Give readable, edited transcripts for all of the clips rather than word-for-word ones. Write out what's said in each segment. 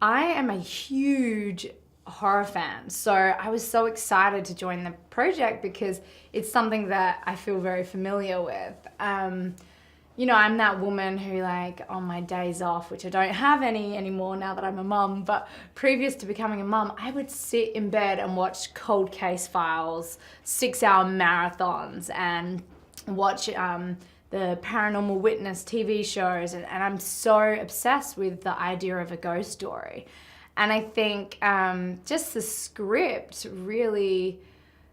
I am a huge horror fan, so I was so excited to join the project because it's something that I feel very familiar with. You know, I'm that woman who, like, on my days off, which I don't have any anymore now that I'm a mum, but previous to becoming a mum, I would sit in bed and watch cold case files, 6-hour marathons, and watch the Paranormal Witness TV shows, and I'm so obsessed with the idea of a ghost story. And I think just the script really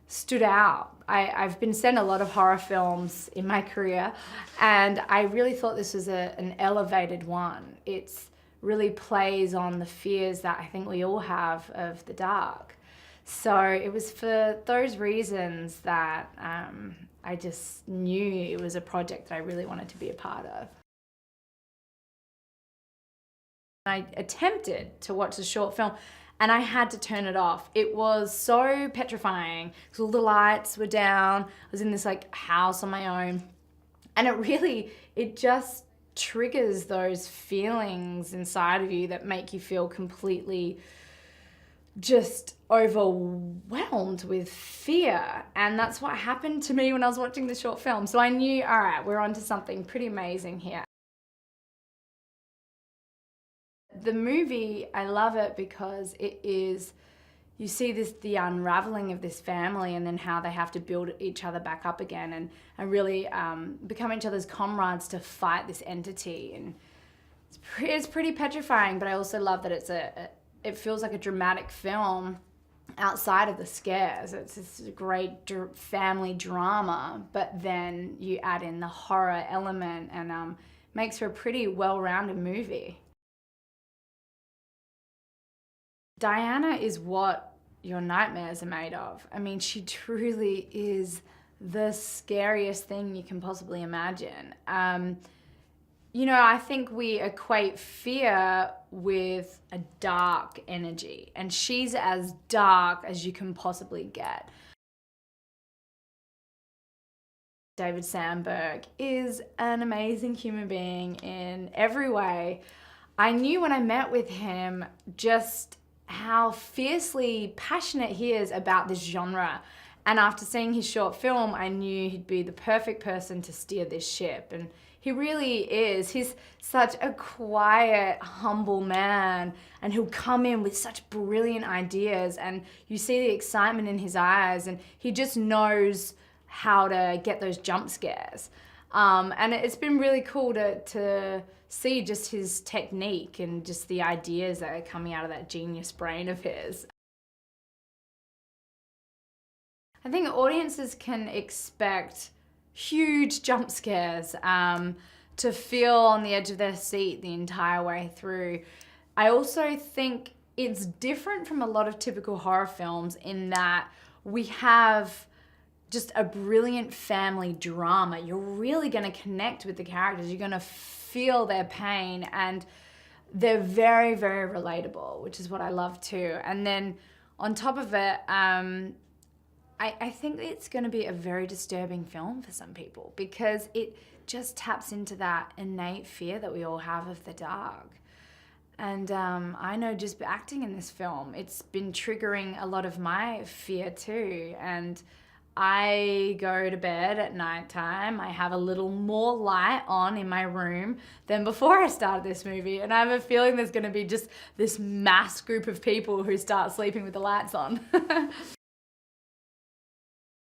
stood out. I've been sent a lot of horror films in my career, and I really thought this was an elevated one. It really plays on the fears that I think we all have of the dark. So it was for those reasons that I just knew it was a project that I really wanted to be a part of. I attempted to watch the short film and I had to turn it off. It was so petrifying because all the lights were down. I was in this like house on my own, and it just triggers those feelings inside of you that make you feel completely just overwhelmed with fear. And that's what happened to me when I was watching the short film. So I knew, all right, we're onto something pretty amazing here. The movie, I love it because you see the unraveling of this family and then how they have to build each other back up again and really become each other's comrades to fight this entity. And it's pretty petrifying, but I also love that it feels like a dramatic film outside of the scares. It's this great family drama, but then you add in the horror element and makes for a pretty well-rounded movie. Diana is what your nightmares are made of. I mean, she truly is the scariest thing you can possibly imagine. You know, I think we equate fear with a dark energy, and she's as dark as you can possibly get. David Sandberg is an amazing human being in every way. I knew when I met with him just how fiercely passionate he is about this genre. And after seeing his short film, I knew he'd be the perfect person to steer this ship. And he really is. He's such a quiet, humble man, and he'll come in with such brilliant ideas, and you see the excitement in his eyes, and he just knows how to get those jump scares. And it's been really cool to see just his technique and just the ideas that are coming out of that genius brain of his. I think audiences can expect huge jump scares, to feel on the edge of their seat the entire way through. I also think it's different from a lot of typical horror films in that we have just a brilliant family drama. You're really gonna connect with the characters. You're gonna feel their pain, and they're very, very relatable, which is what I love too. And then on top of it, I think it's gonna be a very disturbing film for some people because it just taps into that innate fear that we all have of the dark. And I know just acting in this film, it's been triggering a lot of my fear too. And I go to bed at nighttime. I have a little more light on in my room than before I started this movie. And I have a feeling there's gonna be just this mass group of people who start sleeping with the lights on.